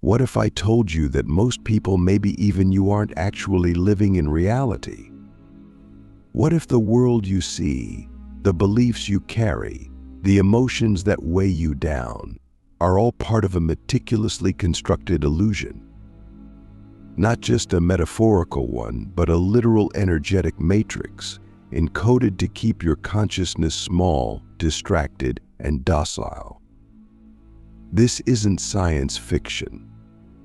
What if I told you that most people, maybe even you, aren't actually living in reality? What if the world you see, the beliefs you carry, the emotions that weigh you down, are all part of a meticulously constructed illusion? Not just a metaphorical one, but a literal energetic matrix encoded to keep your consciousness small, distracted, and docile. This isn't science fiction.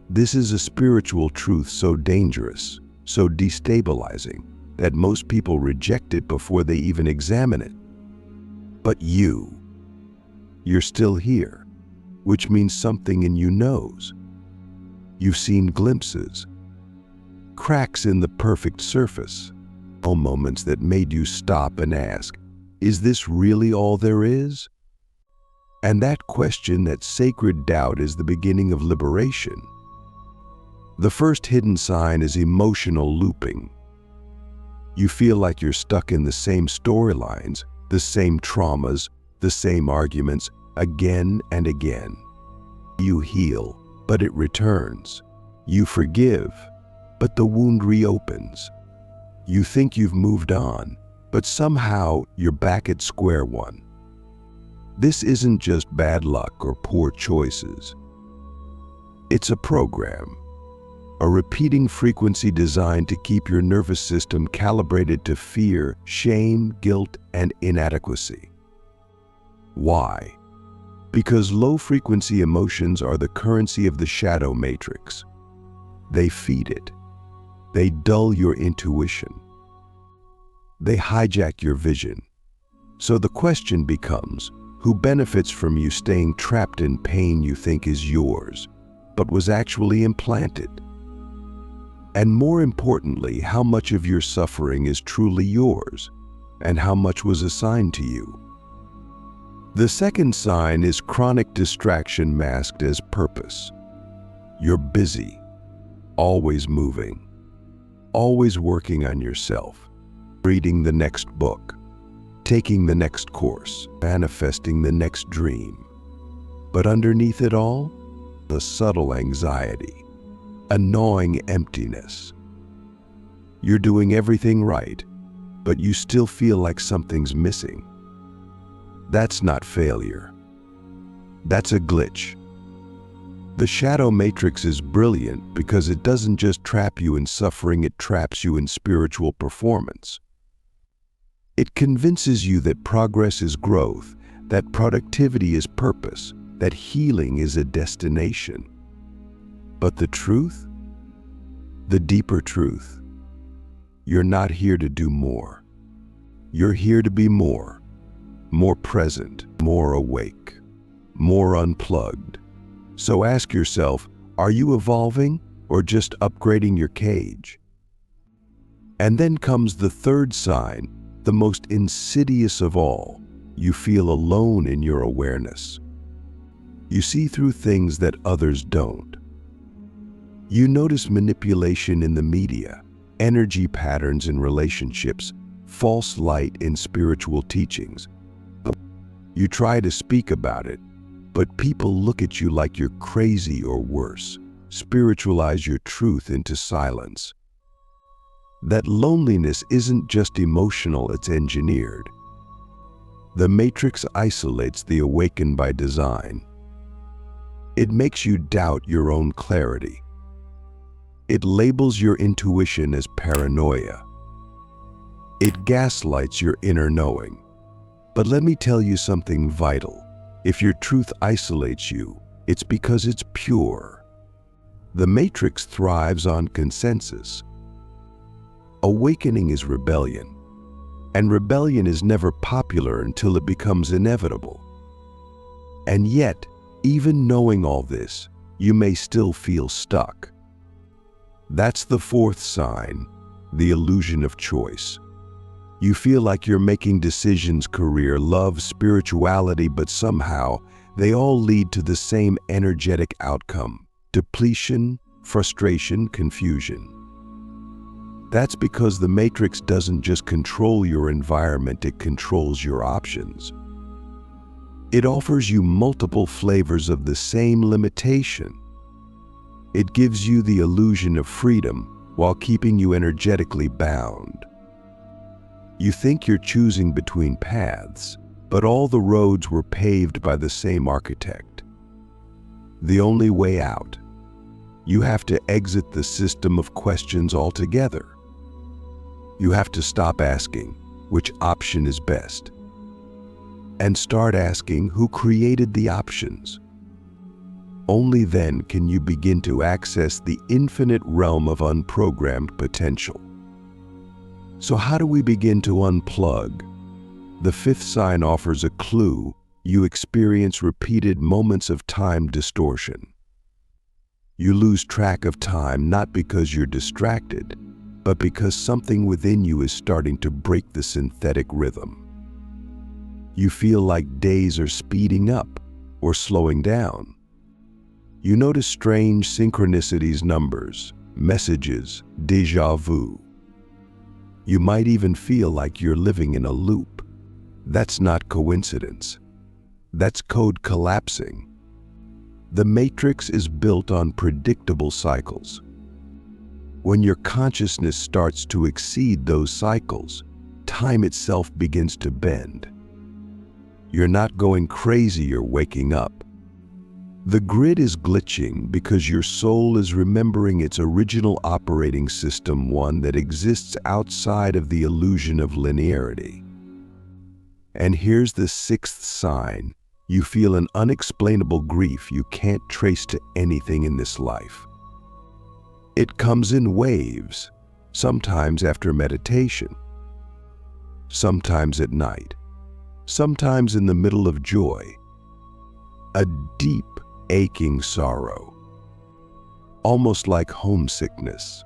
This is a spiritual truth so dangerous, so destabilizing, that most people reject it before they even examine it. But you're still here, which means something in you knows. You've seen glimpses, cracks in the perfect surface, all moments that made you stop and ask, is this really all there is? And that question, that sacred doubt, is the beginning of liberation. The first hidden sign is emotional looping. You feel like you're stuck in the same storylines, the same traumas, the same arguments, again and again. You heal, but it returns. You forgive, but the wound reopens. You think you've moved on, but somehow you're back at square one. This isn't just bad luck or poor choices. It's a program, a repeating frequency designed to keep your nervous system calibrated to fear, shame, guilt, and inadequacy. Why? Because low-frequency emotions are the currency of the shadow matrix. They feed it. They dull your intuition. They hijack your vision. So the question becomes, who benefits from you staying trapped in pain you think is yours, but was actually implanted? And more importantly, how much of your suffering is truly yours, and how much was assigned to you? The second sign is chronic distraction masked as purpose. You're busy, always moving, always working on yourself, reading the next book, taking the next course, manifesting the next dream. But underneath it all, a subtle anxiety, a gnawing emptiness. You're doing everything right, but you still feel like something's missing. That's not failure. That's a glitch. The shadow matrix is brilliant because it doesn't just trap you in suffering, it traps you in spiritual performance. It convinces you that progress is growth, that productivity is purpose, that healing is a destination. But the truth? The deeper truth. You're not here to do more. You're here to be more present, more awake, more unplugged. So ask yourself, are you evolving or just upgrading your cage? And then comes the third sign, the most insidious of all. You feel alone in your awareness. You see through things that others don't. You notice manipulation in the media, energy patterns in relationships, false light in spiritual teachings. You try to speak about it, but people look at you like you're crazy or worse, spiritualize your truth into silence. That loneliness isn't just emotional, it's engineered. The matrix isolates the awakened by design. It makes you doubt your own clarity. It labels your intuition as paranoia. It gaslights your inner knowing. But let me tell you something vital. If your truth isolates you, it's because it's pure. The matrix thrives on consensus. Awakening is rebellion, and rebellion is never popular until it becomes inevitable. And yet, even knowing all this, you may still feel stuck. That's the fourth sign, the illusion of choice. You feel like you're making decisions, career, love, spirituality, but somehow they all lead to the same energetic outcome: depletion, frustration, confusion. That's because the matrix doesn't just control your environment, it controls your options. It offers you multiple flavors of the same limitation. It gives you the illusion of freedom while keeping you energetically bound. You think you're choosing between paths, but all the roads were paved by the same architect. The only way out. You have to exit the system of questions altogether. You have to stop asking which option is best and start asking who created the options. Only then can you begin to access the infinite realm of unprogrammed potential. So how do we begin to unplug? The fifth sign offers a clue. You experience repeated moments of time distortion. You lose track of time not because you're distracted, but because something within you is starting to break the synthetic rhythm. You feel like days are speeding up or slowing down. You notice strange synchronicities, numbers, messages, déjà vu. You might even feel like you're living in a loop. That's not coincidence. That's code collapsing. The matrix is built on predictable cycles. When your consciousness starts to exceed those cycles, time itself begins to bend. You're not going crazy, you're waking up. The grid is glitching because your soul is remembering its original operating system, one that exists outside of the illusion of linearity. And here's the sixth sign. You feel an unexplainable grief you can't trace to anything in this life. It comes in waves, sometimes after meditation, sometimes at night, sometimes in the middle of joy. A deep, aching sorrow, almost like homesickness.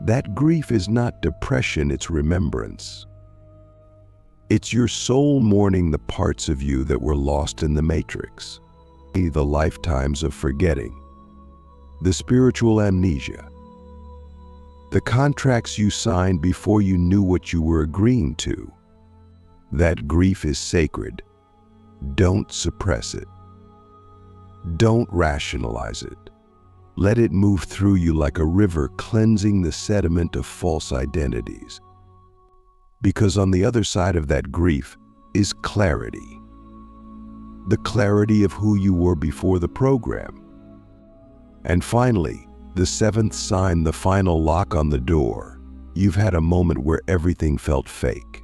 That grief is not depression, it's remembrance. It's your soul mourning the parts of you that were lost in the matrix, the lifetimes of forgetting, the spiritual amnesia, the contracts you signed before you knew what you were agreeing to. That grief is sacred. Don't suppress it. Don't rationalize it. Let it move through you like a river, cleansing the sediment of false identities. Because on the other side of that grief is clarity. The clarity of who you were before the program. And finally, the seventh sign, the final lock on the door. You've had a moment where everything felt fake.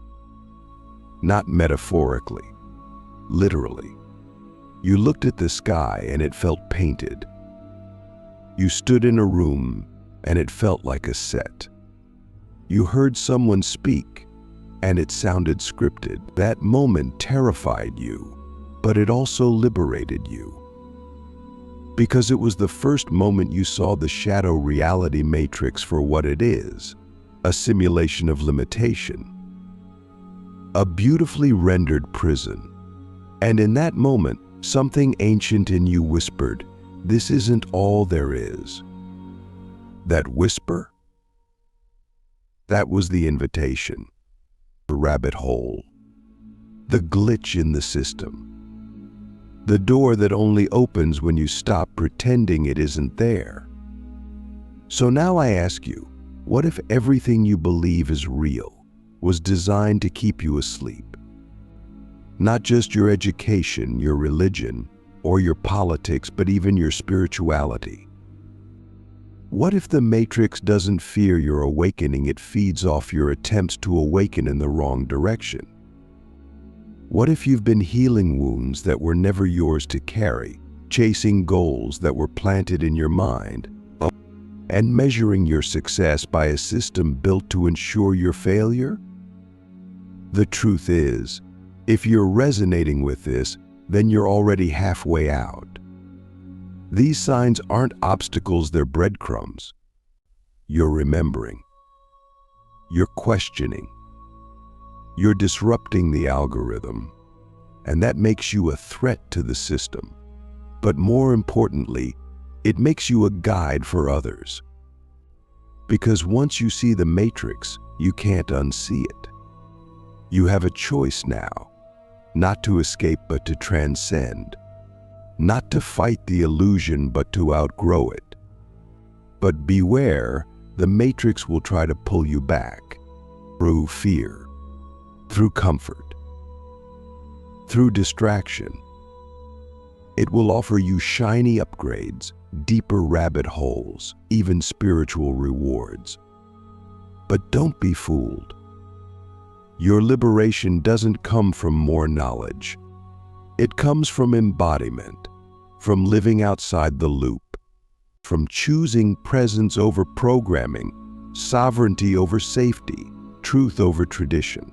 Not metaphorically, literally. You looked at the sky and it felt painted. You stood in a room and it felt like a set. You heard someone speak and it sounded scripted. That moment terrified you, but it also liberated you. Because it was the first moment you saw the shadow reality matrix for what it is, a simulation of limitation, a beautifully rendered prison. And in that moment, something ancient in you whispered, "This isn't all there is." That whisper? That was the invitation. The rabbit hole. The glitch in the system. The door that only opens when you stop pretending it isn't there. So now I ask you, what if everything you believe is real was designed to keep you asleep? Not just your education, your religion, or your politics, but even your spirituality. What if the matrix doesn't fear your awakening, it feeds off your attempts to awaken in the wrong direction? What if you've been healing wounds that were never yours to carry, chasing goals that were planted in your mind, and measuring your success by a system built to ensure your failure? The truth is, if you're resonating with this, then you're already halfway out. These signs aren't obstacles, they're breadcrumbs. You're remembering. You're questioning. You're disrupting the algorithm, and that makes you a threat to the system. But more importantly, it makes you a guide for others. Because once you see the matrix, you can't unsee it. You have a choice now, not to escape but to transcend, not to fight the illusion but to outgrow it. But beware, the matrix will try to pull you back through fear, through comfort, through distraction. It will offer you shiny upgrades, deeper rabbit holes, even spiritual rewards. But don't be fooled. Your liberation doesn't come from more knowledge. It comes from embodiment, from living outside the loop, from choosing presence over programming, sovereignty over safety, truth over tradition.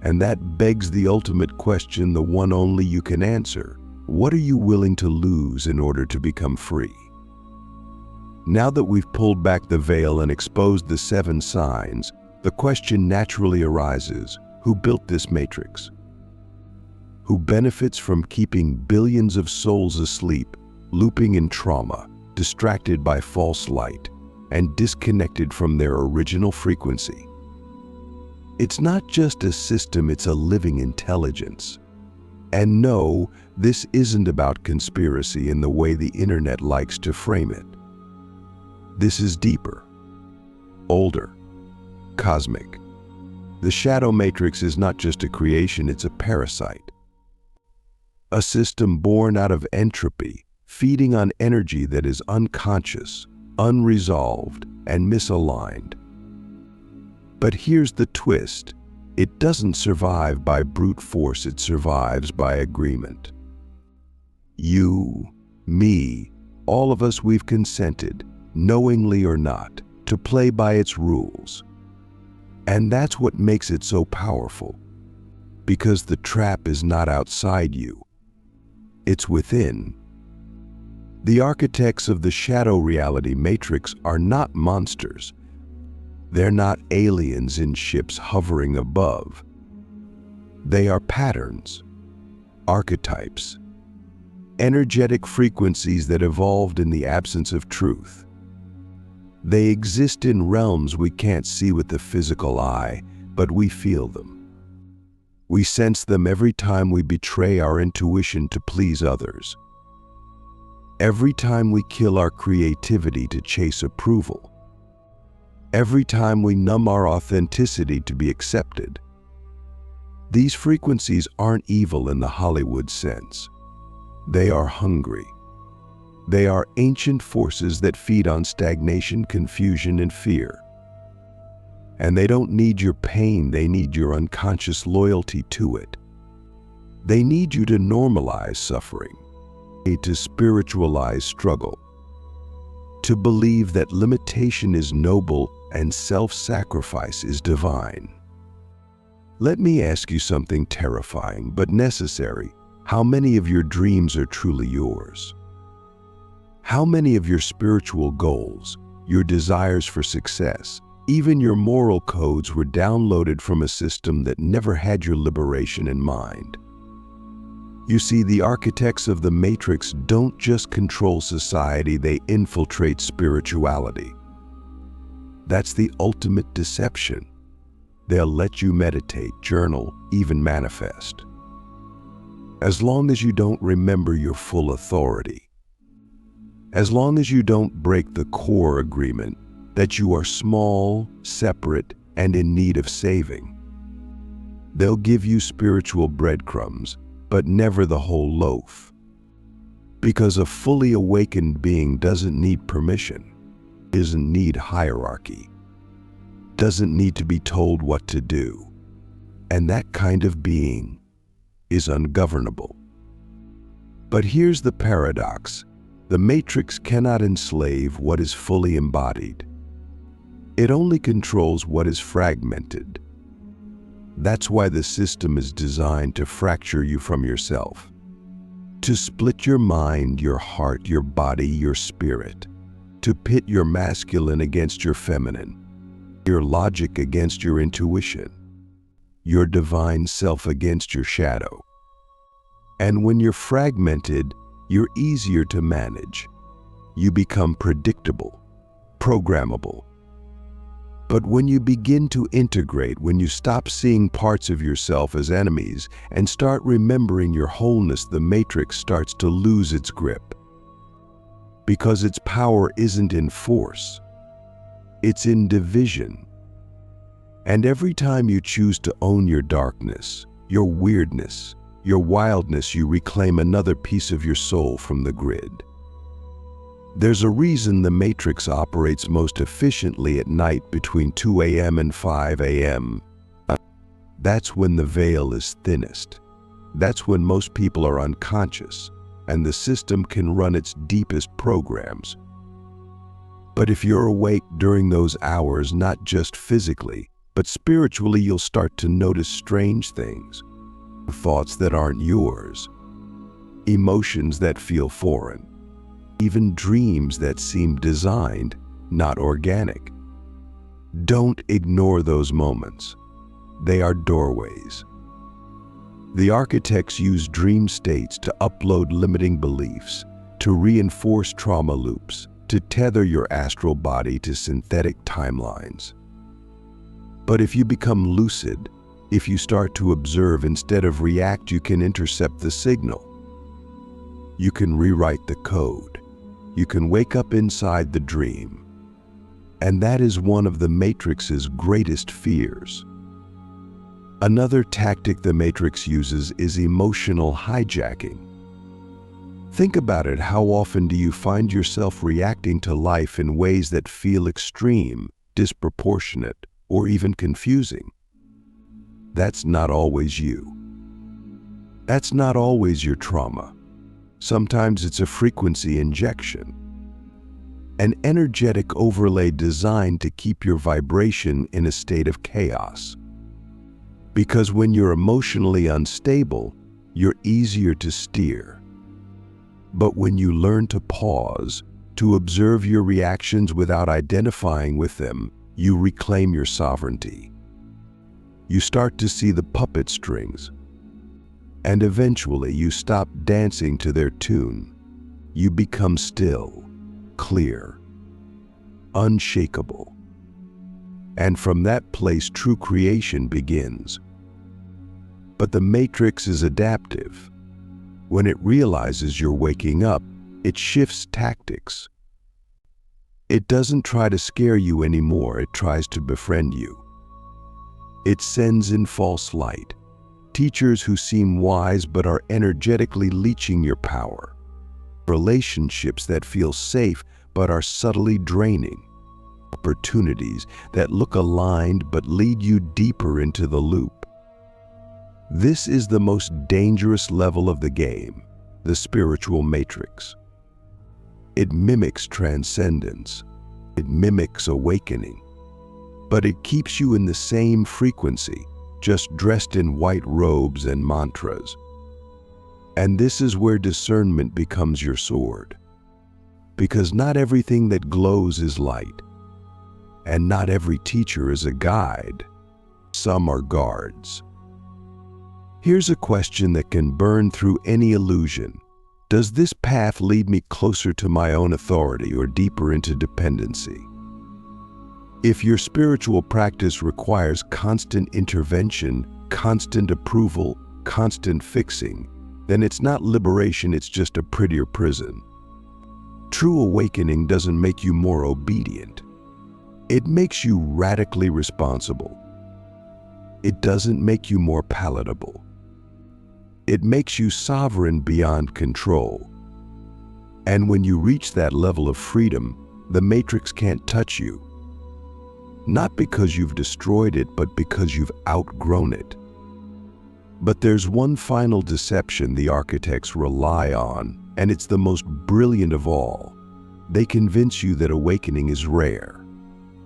And that begs the ultimate question, the one only you can answer. What are you willing to lose in order to become free? Now that we've pulled back the veil and exposed the 7 signs, the question naturally arises: who built this matrix? Who benefits from keeping billions of souls asleep, looping in trauma, distracted by false light, and disconnected from their original frequency? It's not just a system, it's a living intelligence. And no, this isn't about conspiracy in the way the internet likes to frame it. This is deeper, older, cosmic. The shadow matrix is not just a creation, it's a parasite. A system born out of entropy, feeding on energy that is unconscious, unresolved, and misaligned. But here's the twist. It doesn't survive by brute force, it survives by agreement. You, me, all of us, we've consented, knowingly or not, to play by its rules. And that's what makes it so powerful. Because the trap is not outside you, it's within. The architects of the shadow reality matrix are not monsters. They're not aliens in ships hovering above. They are patterns, archetypes, energetic frequencies that evolved in the absence of truth. They exist in realms we can't see with the physical eye, but we feel them. We sense them every time we betray our intuition to please others. Every time we kill our creativity to chase approval. Every time we numb our authenticity to be accepted. These frequencies aren't evil in the Hollywood sense. They are hungry. They are ancient forces that feed on stagnation, confusion, and fear. And they don't need your pain, they need your unconscious loyalty to it. They need you to normalize suffering, to spiritualize struggle, to believe that limitation is noble and self-sacrifice is divine. Let me ask you something terrifying but necessary. How many of your dreams are truly yours? How many of your spiritual goals, your desires for success, even your moral codes were downloaded from a system that never had your liberation in mind? You see, the architects of the matrix don't just control society, they infiltrate spirituality. That's the ultimate deception. They'll let you meditate, journal, even manifest. As long as you don't remember your full authority. As long as you don't break the core agreement that you are small, separate, and in need of saving. They'll give you spiritual breadcrumbs, but never the whole loaf. Because a fully awakened being doesn't need permission, doesn't need hierarchy, doesn't need to be told what to do. And that kind of being is ungovernable. But here's the paradox. The matrix cannot enslave what is fully embodied. It only controls what is fragmented. That's why the system is designed to fracture you from yourself, to split your mind, your heart, your body, your spirit, to pit your masculine against your feminine, your logic against your intuition, your divine self against your shadow. And when you're fragmented, you're easier to manage. You become predictable, programmable. But when you begin to integrate, when you stop seeing parts of yourself as enemies and start remembering your wholeness, the matrix starts to lose its grip. because its power isn't in force, it's in division. And every time you choose to own your darkness, your weirdness, your wildness, you reclaim another piece of your soul from the grid. There's a reason the Matrix operates most efficiently at night between 2 a.m. and 5 a.m. That's when the veil is thinnest. That's when most people are unconscious, and the system can run its deepest programs. But if you're awake during those hours, not just physically, but spiritually, you'll start to notice strange things. Thoughts that aren't yours, emotions that feel foreign, even dreams that seem designed, not organic. Don't ignore those moments. They are doorways. The architects use dream states to upload limiting beliefs, to reinforce trauma loops, to tether your astral body to synthetic timelines. But if you become lucid, if you start to observe instead of react, you can intercept the signal. You can rewrite the code. You can wake up inside the dream. And that is one of the Matrix's greatest fears. Another tactic the Matrix uses is emotional hijacking. Think about it. How often do you find yourself reacting to life in ways that feel extreme, disproportionate, or even confusing? That's not always you. That's not always your trauma. Sometimes it's a frequency injection, an energetic overlay designed to keep your vibration in a state of chaos. Because when you're emotionally unstable, you're easier to steer. But when you learn to pause, to observe your reactions without identifying with them, you reclaim your sovereignty. You start to see the puppet strings, and eventually you stop dancing to their tune. You become still, clear, unshakable. And from that place, true creation begins. But the Matrix is adaptive. When it realizes you're waking up, it shifts tactics. It doesn't try to scare you anymore, it tries to befriend you. It sends in false light, teachers who seem wise but are energetically leeching your power, relationships that feel safe but are subtly draining, opportunities that look aligned but lead you deeper into the loop. This is the most dangerous level of the game, the spiritual matrix. It mimics transcendence. It mimics awakening. But it keeps you in the same frequency, just dressed in white robes and mantras. And this is where discernment becomes your sword. Because not everything that glows is light. And not every teacher is a guide. Some are guards. Here's a question that can burn through any illusion. Does this path lead me closer to my own authority or deeper into dependency? If your spiritual practice requires constant intervention, constant approval, constant fixing, then it's not liberation, it's just a prettier prison. True awakening doesn't make you more obedient. It makes you radically responsible. It doesn't make you more palatable. It makes you sovereign beyond control. And when you reach that level of freedom, the matrix can't touch you. Not because you've destroyed it, but because you've outgrown it. But there's one final deception the architects rely on, and it's the most brilliant of all. They convince you that awakening is rare,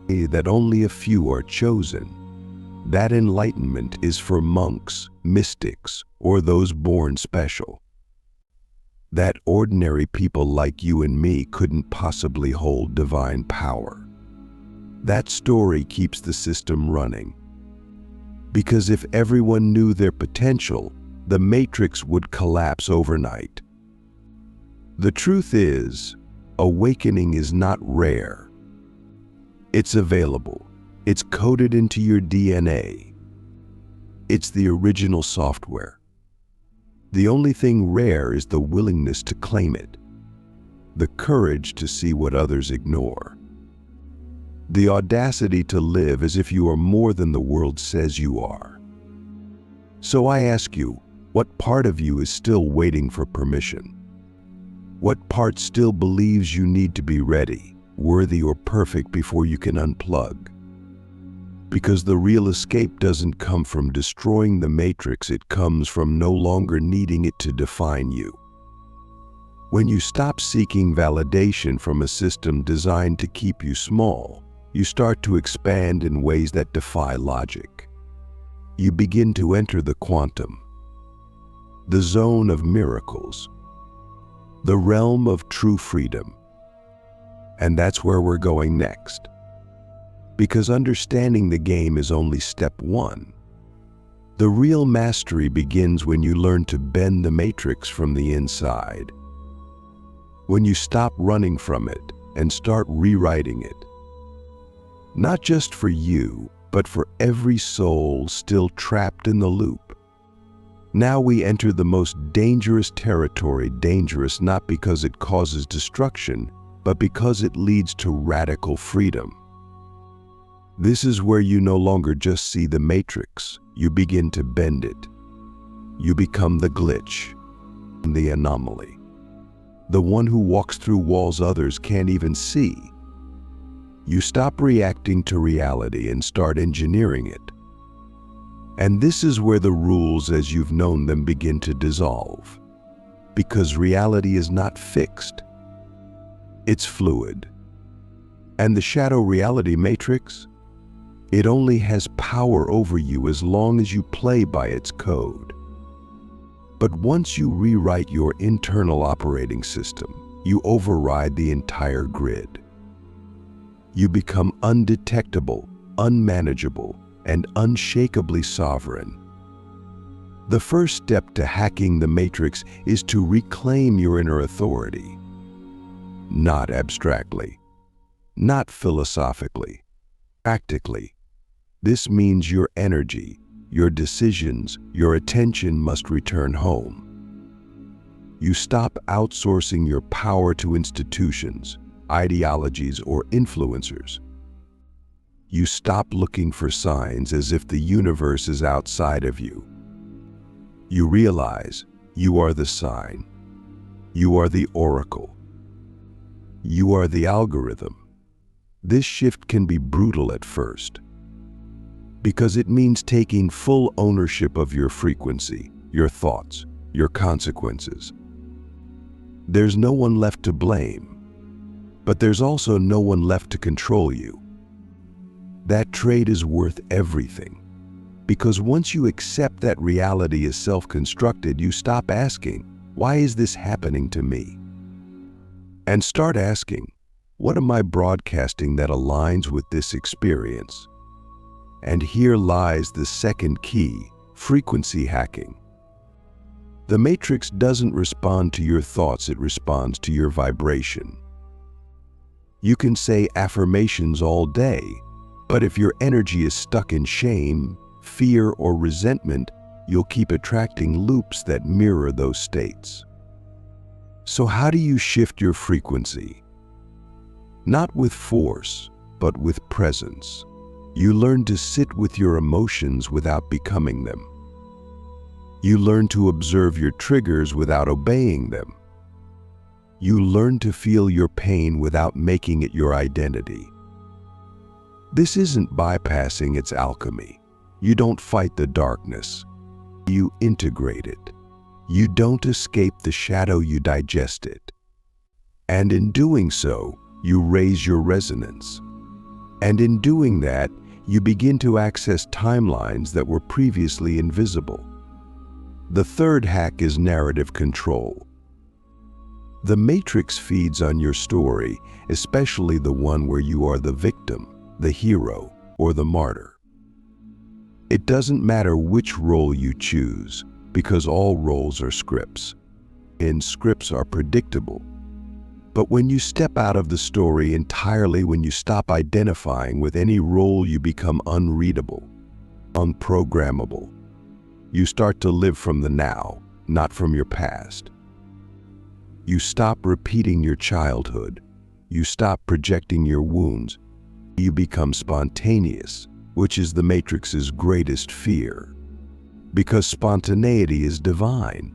that only a few are chosen. That enlightenment is for monks, mystics, or those born special. That ordinary people like you and me couldn't possibly hold divine power. That story keeps the system running. Because if everyone knew their potential, the matrix would collapse overnight. The truth is, awakening is not rare. It's available. It's coded into your DNA. It's the original software. The only thing rare is the willingness to claim it. the courage to see what others ignore, the audacity to live as if you are more than the world says you are. So I ask you, what part of you is still waiting for permission? What part still believes you need to be ready, worthy, or perfect before you can unplug? Because the real escape doesn't come from destroying the matrix, it comes from no longer needing it to define you. When you stop seeking validation from a system designed to keep you small, you start to expand in ways that defy logic. You begin to enter the quantum, the zone of miracles, the realm of true freedom. And that's where we're going next. Because understanding the game is only step one. The real mastery begins when you learn to bend the matrix from the inside. When you stop running from it and start rewriting it. Not just for you, but for every soul still trapped in the loop. Now we enter the most dangerous territory, dangerous not because it causes destruction, but because it leads to radical freedom. This is where you no longer just see the matrix, you begin to bend it. You become the glitch, the anomaly, the one who walks through walls others can't even see. You stop reacting to reality and start engineering it. And this is where the rules as you've known them begin to dissolve. Because reality is not fixed. It's fluid. And the shadow reality matrix? It only has power over you as long as you play by its code. But once you rewrite your internal operating system, you override the entire grid. You become undetectable, unmanageable, and unshakably sovereign. The first step to hacking the matrix is to reclaim your inner authority. Not abstractly, not philosophically, practically. This means your energy, your decisions, your attention must return home. You stop outsourcing your power to institutions, ideologies, or influencers. You stop looking for signs as if the universe is outside of you. You realize you are the sign. You are the oracle. You are the algorithm. This shift can be brutal at first, because it means taking full ownership of your frequency, your thoughts, your consequences. There's no one left to blame, but there's also no one left to control you. That trade is worth everything, because once you accept that reality is self-constructed, you stop asking, why is this happening to me? And start asking, what am I broadcasting that aligns with this experience? And here lies the second key, frequency hacking. The matrix doesn't respond to your thoughts, it responds to your vibration. You can say affirmations all day, but if your energy is stuck in shame, fear, or resentment, you'll keep attracting loops that mirror those states. So how do you shift your frequency? Not with force, but with presence. You learn to sit with your emotions without becoming them. You learn to observe your triggers without obeying them. You learn to feel your pain without making it your identity. This isn't bypassing its alchemy. You don't fight the darkness. You integrate it. You don't escape the shadow, you digest it. And in doing so, you raise your resonance. And in doing that, you begin to access timelines that were previously invisible. The third hack is narrative control. The matrix feeds on your story, especially the one where you are the victim, the hero, or the martyr. It doesn't matter which role you choose, because all roles are scripts, and scripts are predictable. But when you step out of the story entirely, when you stop identifying with any role, you become unreadable, unprogrammable. You start to live from the now, not from your past. You stop repeating your childhood. You stop projecting your wounds. You become spontaneous, which is the Matrix's greatest fear. Because spontaneity is divine.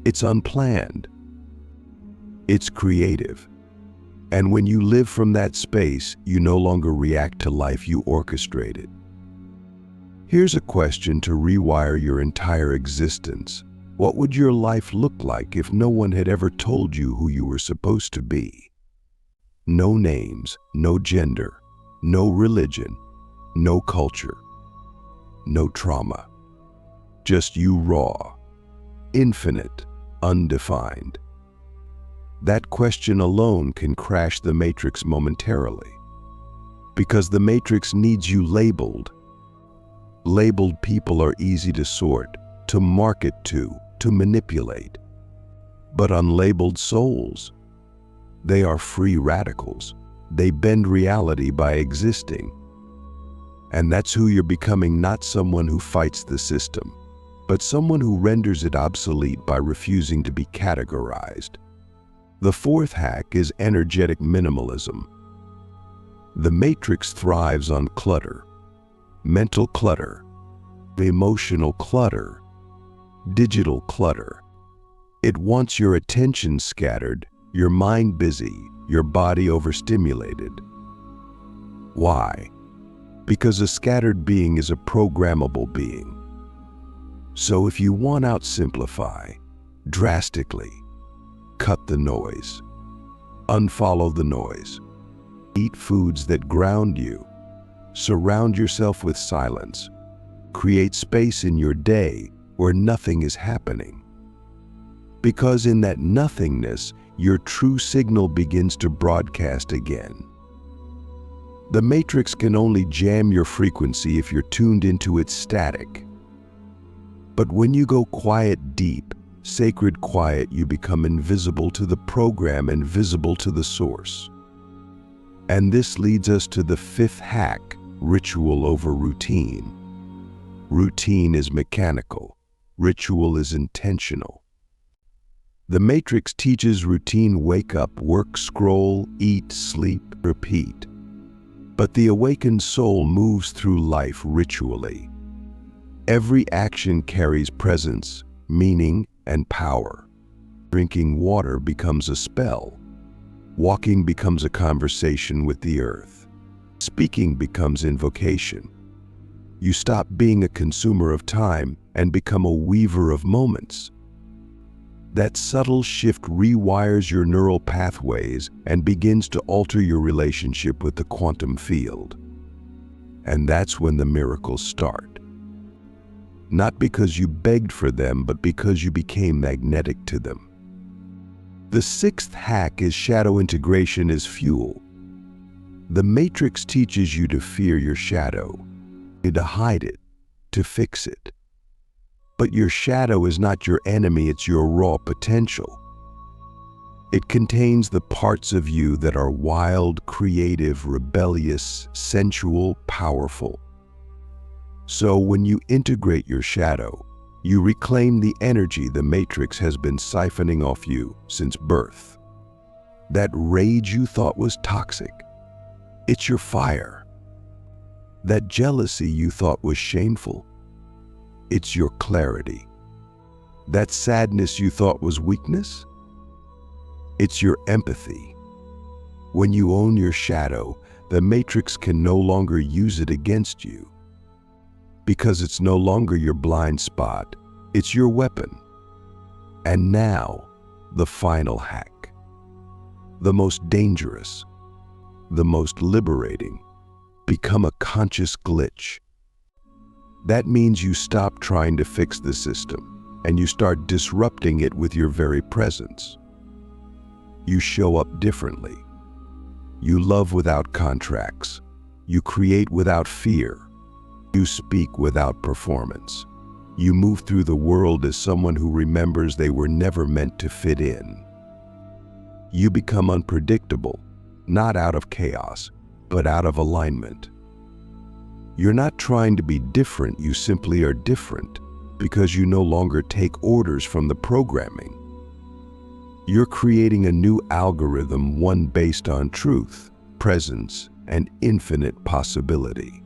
It's unplanned. It's creative. And when you live from that space, you no longer react to life, you orchestrate it. Here's a question to rewire your entire existence. What would your life look like if no one had ever told you who you were supposed to be? No names, no gender, no religion, no culture, no trauma. Just you raw, infinite, undefined. That question alone can crash the Matrix momentarily. Because the Matrix needs you labeled. Labeled people are easy to sort, to market to manipulate. But unlabeled souls, they are free radicals. They bend reality by existing. And that's who you're becoming, not someone who fights the system, but someone who renders it obsolete by refusing to be categorized. The fourth hack is energetic minimalism. The Matrix thrives on clutter. Mental clutter, emotional clutter, digital clutter. It wants your attention scattered, your mind busy, your body overstimulated. Why? Because a scattered being is a programmable being. So if you want out, simplify, drastically, cut the noise, unfollow the noise, eat foods that ground you, surround yourself with silence, create space in your day where nothing is happening. Because in that nothingness, your true signal begins to broadcast again. The Matrix can only jam your frequency if you're tuned into its static. But when you go quiet, deep, sacred quiet, you become invisible to the program and visible to the source. And this leads us to the fifth hack, ritual over routine. Routine is mechanical. Ritual is intentional. The Matrix teaches routine: wake up, work, scroll, eat, sleep, repeat. But the awakened soul moves through life ritually. Every action carries presence, meaning, and power. Drinking water becomes a spell. Walking becomes a conversation with the earth. Speaking becomes invocation. You stop being a consumer of time and become a weaver of moments. That subtle shift rewires your neural pathways and begins to alter your relationship with the quantum field. And that's when the miracles start. Not because you begged for them, but because you became magnetic to them. The sixth hack is shadow integration as fuel. The Matrix teaches you to fear your shadow, to hide it, to fix it. But your shadow is not your enemy, it's your raw potential. It contains the parts of you that are wild, creative, rebellious, sensual, powerful. So when you integrate your shadow, you reclaim the energy the Matrix has been siphoning off you since birth. That rage you thought was toxic, it's your fire. That jealousy you thought was shameful, it's your clarity. That sadness you thought was weakness, it's your empathy. When you own your shadow, the Matrix can no longer use it against you. Because it's no longer your blind spot, it's your weapon. And now, the final hack. The most dangerous, the most liberating. Become a conscious glitch. That means you stop trying to fix the system and you start disrupting it with your very presence. You show up differently. You love without contracts. You create without fear. You speak without performance. You move through the world as someone who remembers they were never meant to fit in. You become unpredictable, not out of chaos, but out of alignment. You're not trying to be different, you simply are different because you no longer take orders from the programming. You're creating a new algorithm, one based on truth, presence, and infinite possibility.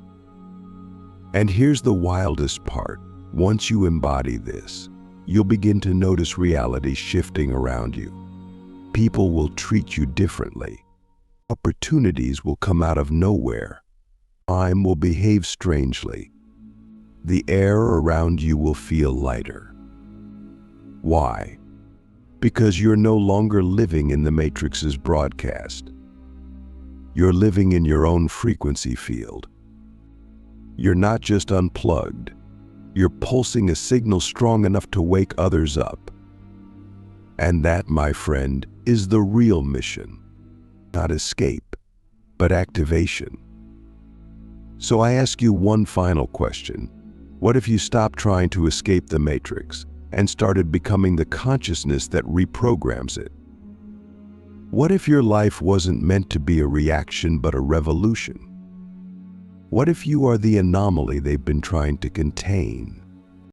And here's the wildest part. Once you embody this, you'll begin to notice reality shifting around you. People will treat you differently. Opportunities will come out of nowhere. Time will behave strangely. The air around you will feel lighter. Why? Because you're no longer living in the Matrix's broadcast. You're living in your own frequency field. You're not just unplugged. You're pulsing a signal strong enough to wake others up. And that, my friend, is the real mission. Not escape, but activation. So I ask you one final question. What if you stopped trying to escape the Matrix and started becoming the consciousness that reprograms it? What if your life wasn't meant to be a reaction but a revolution? What if you are the anomaly they've been trying to contain?